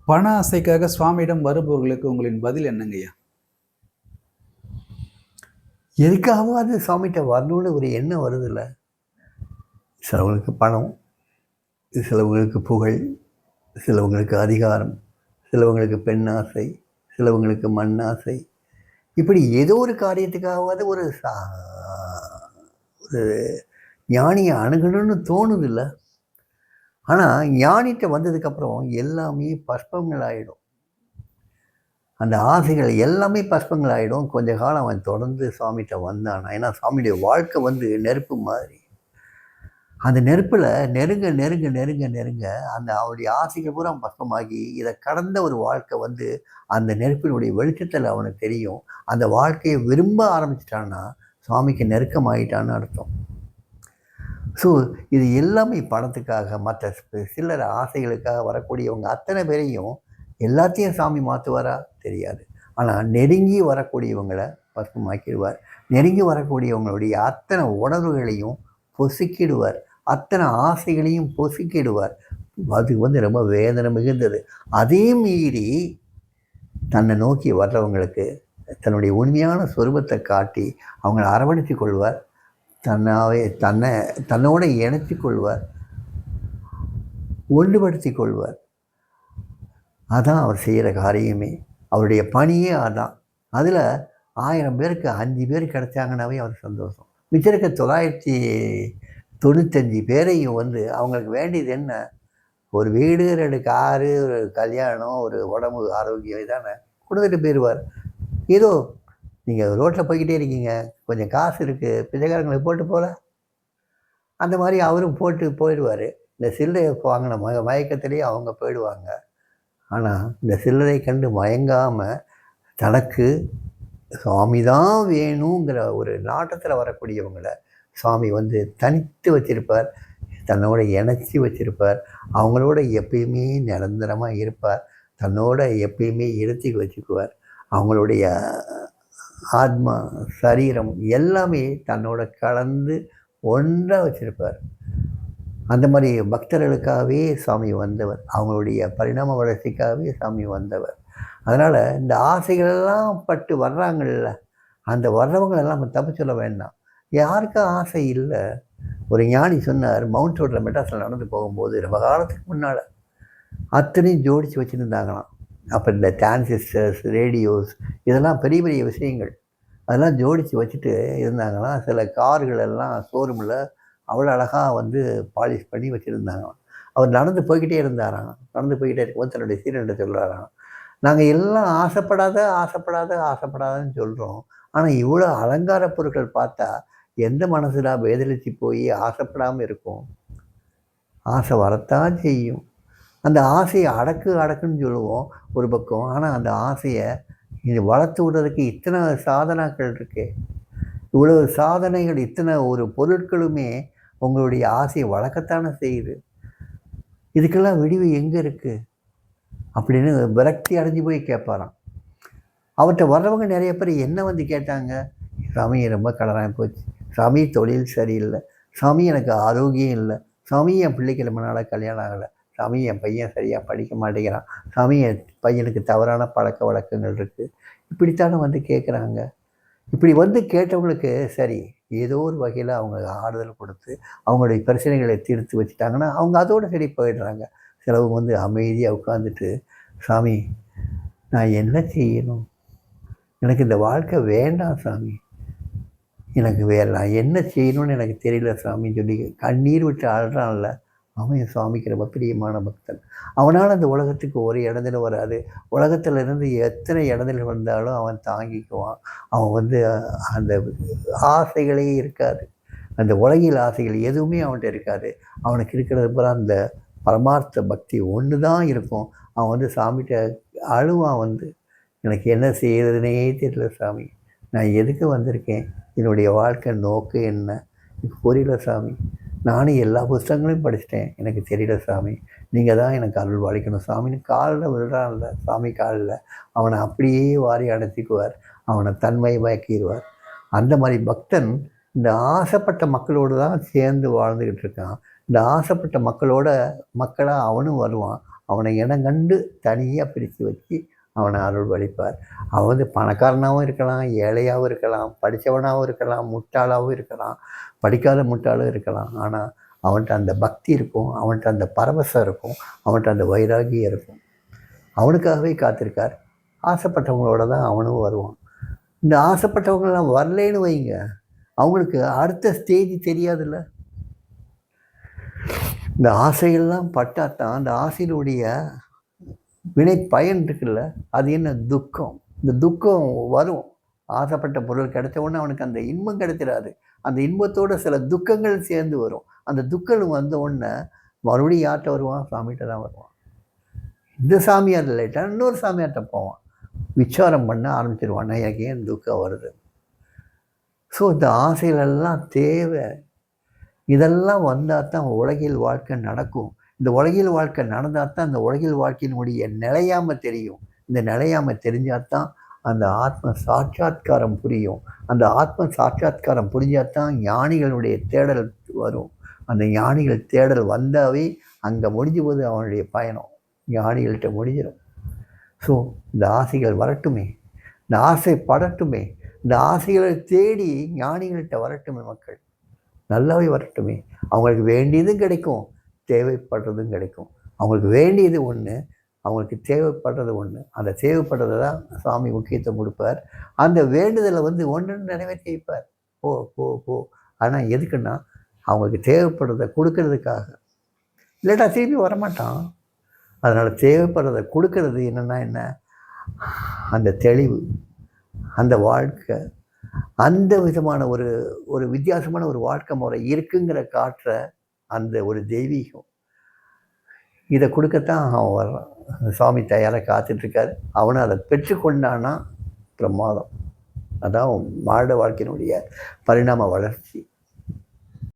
பண ஆசைக்காக சுவாமியிடம் வருபவர்களுக்கு உங்களின் பதில் என்னங்கய்யா? எதுக்காகவாது சாமிகிட்ட வரணும்னு ஒரு எண்ணம் வருதில்ல. சிலவங்களுக்கு பணம், சிலவங்களுக்கு புகழ், சிலவங்களுக்கு அதிகாரம், சிலவங்களுக்கு பெண் ஆசை, சிலவங்களுக்கு மண் ஆசை. இப்படி ஏதோ ஒரு காரியத்துக்காகவாது ஒரு ஞானியை அணுகணும்னு தோணுதில்ல. ஆனால் ஞானிகிட்ட வந்ததுக்கப்புறம் எல்லாமே பஸ்பங்கள் ஆகிடும். அந்த ஆசைகள் எல்லாமே பஸ்பங்கள் ஆகிடும். கொஞ்ச காலம் அவன் தொடர்ந்து சாமிகிட்ட வந்தானா. ஏன்னா சாமியுடைய வாழ்க்கை நெருப்பு மாதிரி. அந்த நெருப்பில் நெருங்க நெருங்க நெருங்க நெருங்க அந்த அவனுடைய ஆசைகள் பூரா பஸ்பமாகி இதை கடந்த ஒரு வாழ்க்கை அந்த நெருப்பினுடைய வெளிச்சத்தில் அவனுக்கு தெரியும். அந்த வாழ்க்கையை விரும்ப ஆரம்பிச்சிட்டான்னா சுவாமிக்கு நெருக்கமாயிட்டான்னு அர்த்தம். ஸோ இது எல்லாமே பணத்துக்காக மற்ற சில்லற ஆசைகளுக்காக வரக்கூடியவங்க அத்தனை பேரையும் எல்லாத்தையும் சாமி மாற்றுவாரா தெரியாது. ஆனால் நெருங்கி வரக்கூடியவங்களை பசுமாக்கிடுவார். நெருங்கி வரக்கூடியவங்களுடைய அத்தனை உணர்வுகளையும் பொசுக்கிடுவார். அத்தனை ஆசைகளையும் பொசுக்கிடுவார். அது ரொம்ப வேதனை மிகுந்தது. அதே மீறி தன்னை நோக்கி வர்றவங்களுக்கு தன்னுடைய உண்மையான சொரூபத்தை காட்டி அவங்களை அரவணைத்து கொள்வார். தன்னோட இணைத்து கொள்வார், ஒன்றுபடுத்தி கொள்வார். அதான் அவர் செய்கிற காரியமே. அவருடைய பணியே அதான். அதில் 1000 பேருக்கு 5 பேர் கிடைச்சாங்கன்னாவே அவர் சந்தோஷம். மிச்சம் இருக்க 995 பேரையும் அவங்களுக்கு வேண்டியது என்ன? ஒரு வீடு, 2 காரு, ஒரு கல்யாணம், ஒரு உடம்பு ஆரோக்கியம் இதானே கொடுத்துட்டு போயிடுவார். ஏதோ நீங்கள் ரோட்டில் போய்கிட்டே இருக்கீங்க, கொஞ்சம் காசு இருக்குது, பிச்சைக்காரங்களுக்கு போட்டு போகல, அந்த மாதிரி அவரும் போட்டு போயிடுவார். இந்த சில்லறையை வாங்கின மயக்கத்திலேயே அவங்க போயிடுவாங்க. ஆனால் இந்த சில்லறை கண்டு மயங்காமல் தனக்கு சுவாமி தான் வேணுங்கிற ஒரு நாட்டத்தில் வரக்கூடியவங்களை சுவாமி தனித்து வச்சிருப்பார். தன்னோட இணைச்சி வச்சிருப்பார். அவங்களோட எப்பயுமே நிரந்தரமாக இருப்பார். தன்னோட எப்பயுமே இருத்தி வச்சுக்குவார். அவங்களுடைய ஆத்மா, சரீரம் எல்லாமே தன்னோட கலந்து ஒன்றாக வச்சிருப்பார். அந்த மாதிரி பக்தர்களுக்காகவே சாமி வந்தவர். அவங்களுடைய பரிணாம வளர்ச்சிக்காகவே சாமி வந்தவர். அதனால் இந்த ஆசைகளெல்லாம் பட்டு வர்றாங்கள்ல, அந்த வர்றவங்களெல்லாம் நம்ம தப்பு சொல்ல வேண்டாம். யாருக்கும் ஆசை இல்லை. ஒரு ஞானி சொன்னார், மவுண்ட் ரோட்டில் மெட்ராஸில் நடந்து போகும்போது ரொம்ப காலத்துக்கு முன்னால் அத்தனையும் ஜோடித்து வச்சுருந்தாங்களாம். அப்போ இந்த டிரான்சிஸ்டர்ஸ், ரேடியோஸ் இதெல்லாம் பெரிய பெரிய விஷயங்கள். அதெல்லாம் ஜோடித்து வச்சுட்டு இருந்தாங்களாம். சில கார்கள் எல்லாம் ஷோரூமில் அவ்வளோ அழகாக பாலிஷ் பண்ணி வச்சுருந்தாங்களாம். அவர் நடந்து போய்கிட்டே இருந்தாராம். நடந்து போய்கிட்டே இருக்கும்போது தன்னுடைய சீரன்ட்ட சொல்கிறாராம், நாங்கள் எல்லாம் ஆசைப்படாதன்னு சொல்கிறோம். ஆனால் இவ்வளோ அலங்கார பொருட்கள் பார்த்தா எந்த மனசுல வேதளிச்சு போய் ஆசைப்படாமல் இருக்கும்? ஆசை வரத்தான் செய்யும். அந்த ஆசையை அடக்குன்னு சொல்லுவோம் ஒரு பக்கம். ஆனால் அந்த ஆசையை இது வளர்த்து விடுறதுக்கு இத்தனை சாதனாக்கள் இருக்கு. இவ்வளவு சாதனைகள், இத்தனை ஒரு பொருட்களுமே உங்களுடைய ஆசையை வளர்க்கத்தானே செய்யுது. இதுக்கெல்லாம் விடிவு எங்கே இருக்குது அப்படின்னு விரக்தி அடைஞ்சு போய் கேட்பாராம். அவர்கிட்ட வர்றவங்க நிறைய பேர் என்ன கேட்டாங்க, சாமி ரொம்ப கடனாக போச்சு, சாமி தொழில் சரியில்லை, சாமி எனக்கு ஆரோக்கியம் இல்லை, சாமி என் பிள்ளைக்கு ரொம்ப நாளாக கல்யாணம் ஆகலை, சாமி என் பையன் சரியாக படிக்க மாட்டேங்கிறான், சாமி என் பையனுக்கு தவறான பழக்க வழக்கங்கள் இருக்குது, இப்படித்தானே கேட்குறாங்க. இப்படி கேட்டவங்களுக்கு சரி ஏதோ ஒரு வகையில் அவங்க ஆறுதல் கொடுத்து அவங்களுடைய பிரச்சனைகளை தீர்த்து வச்சுட்டாங்கன்னா அவங்க அதோடு சரி போயிடுறாங்க. சிலவங்க அமைதியாக உட்காந்துட்டு, சாமி நான் என்ன செய்யணும், எனக்கு இந்த வாழ்க்கை வேண்டாம் சாமி, எனக்கு வேறு நான் என்ன செய்யணும்னு எனக்கு தெரியல சாமின்னு சொல்லி கண்ணீர் விட்டு அழுறான்ல, அவன் சுவாமிக்கு ரொம்ப பிரியமான பக்தன். அவனால் அந்த உலகத்துக்கு ஒரு இடத்துல வராது. உலகத்திலிருந்து எத்தனை இடத்துல வந்தாலும் அவன் தாங்கிக்குவான். அவன் அந்த ஆசைகளே இருக்காது. அந்த உலகில் ஆசைகள் எதுவுமே அவன்கிட்ட இருக்காது. அவனுக்கு இருக்கிறது பூரா அந்த பரமார்த்த பக்தி ஒன்று தான் இருக்கும். அவன் சாமிகிட்ட அழுவான். எனக்கு என்ன செய்யறதுனே தெரியல சாமி, நான் எதுக்கு வந்திருக்கேன், என்னுடைய வாழ்க்கை நோக்கு என்ன புரியல சாமி, நானும் எல்லா புஸ்தகங்களையும் படிச்சிட்டேன், எனக்கு தெரியல சாமி, நீங்கள் தான் எனக்கு அருள் பாலிக்கணும் சாமின்னு காலில் விழுறான்ல சாமி காலில். அவனை அப்படியே வாரி அணைச்சிக்குவார். அவனை தன்மயமாக்கிடுவார். அந்த மாதிரி பக்தன் இந்த ஆசைப்பட்ட மக்களோடு தான் சேர்ந்து வாழ்ந்துக்கிட்டு இருக்கான். இந்த ஆசைப்பட்ட மக்களாக அவனும் வருவான். அவனை இனம் கண்டு தனியாக பிரித்து வச்சு அவனை அருள் வழிப்பார். அவன் வந்து பணக்காரனாகவும் இருக்கலாம், ஏழையாகவும் இருக்கலாம், படித்தவனாகவும் இருக்கலாம், முட்டாளாகவும் இருக்கலாம், படிக்காத முட்டாளும் இருக்கலாம். ஆனால் அவன்கிட்ட அந்த பக்தி இருக்கும், அவன்கிட்ட அந்த பரவசம் இருக்கும், அவன்கிட்ட அந்த வைராகியம் இருக்கும். அவனுக்காகவே காத்திருக்கார். ஆசைப்பட்டவங்களோட தான் அவனும் வருவான். இந்த ஆசைப்பட்டவங்களாம் வரலேன்னு வைங்க, அவங்களுக்கு அடுத்த ஸ்டேஜ் தெரியாதுல்ல. இந்த ஆசையெல்லாம் பட்டாத்தான் அந்த ஆசையினுடைய வினை பயன் இருக்குல்ல, அது என்ன துக்கம். இந்த துக்கம் வரும். ஆசைப்பட்ட பொருள் கிடைச்ச உடனே அவனுக்கு அந்த இன்பம் கிடைச்சிடாது. அந்த இன்பத்தோடு சில துக்கங்கள் சேர்ந்து வரும். அந்த துக்கம் வந்த உடனே மறுபடியும் யார்கிட்ட வருவான்? சாமிகிட்ட தான் வருவான். இந்த சாமியார் இல்லைட்டா இன்னொரு சாமியார்கிட்ட போவான். விசாரம் பண்ண ஆரம்பிச்சிருவான், எனக்கு ஏன் துக்கம் வருது. ஸோ இந்த ஆசைகளெல்லாம் தேவை. இதெல்லாம் வந்தால் தான் உலகில் வாழ்க்கை நடக்கும். இந்த உலகில் வாழ்க்கை நடந்தால் தான் அந்த உலகில் வாழ்க்கையினுடைய நிலையாமல் தெரியும். இந்த நிலையாமல் தெரிஞ்சால் தான் அந்த ஆத்ம சாட்சாத்காரம் புரியும். அந்த ஆத்ம சாட்சாத்காரம் புரிஞ்சால் தான் ஞானிகளுடைய தேடல் வரும். அந்த ஞானிகள் தேடல் வந்தாவே அங்கே முடிஞ்சு போது அவனுடைய பயணம் ஞானிகள்கிட்ட முடிஞ்சிடும். ஸோ இந்த ஆசைகள் வரட்டுமே, இந்த ஆசை படட்டுமே, இந்த ஆசைகளை தேடி ஞானிகள்கிட்ட வரட்டுமே. மக்கள் நல்லாவே வரட்டுமே. அவங்களுக்கு வேண்டியதும் கிடைக்கும், தேவைப்படுறதும் கிடைக்கும். அவங்களுக்கு வேண்டியது ஒன்று, அவங்களுக்கு தேவைப்படுறது ஒன்று. அந்த தேவைப்படுறதை தான் சுவாமி முக்கியத்துவம் கொடுப்பார். அந்த வேண்டுதலை வந்து ஒன்று நிறைவேற்றி வைப்பார். போ போ போ. ஆனால் எதுக்குன்னா அவங்களுக்கு தேவைப்படுறதை கொடுக்கறதுக்காக. இல்லாட்டா திரும்பி வரமாட்டான். அதனால் தேவைப்படுறதை கொடுக்கறது என்னென்னா என்ன, அந்த தெளிவு, அந்த வாழ்க்கை, அந்த விதமான ஒரு வித்தியாசமான ஒரு வாழ்க்கை முறை இருக்குங்கிற காட்டுற அந்த ஒரு தெய்வீகம், இதை கொடுக்கத்தான் அவன் வர்றான். சுவாமி தயாராக காத்துட்ருக்காரு. அவனை அதை பெற்றுக்கொண்டான்னா பிரமாதம். அதான் மாட வாழ்க்கையினுடைய பரிணாம வளர்ச்சி.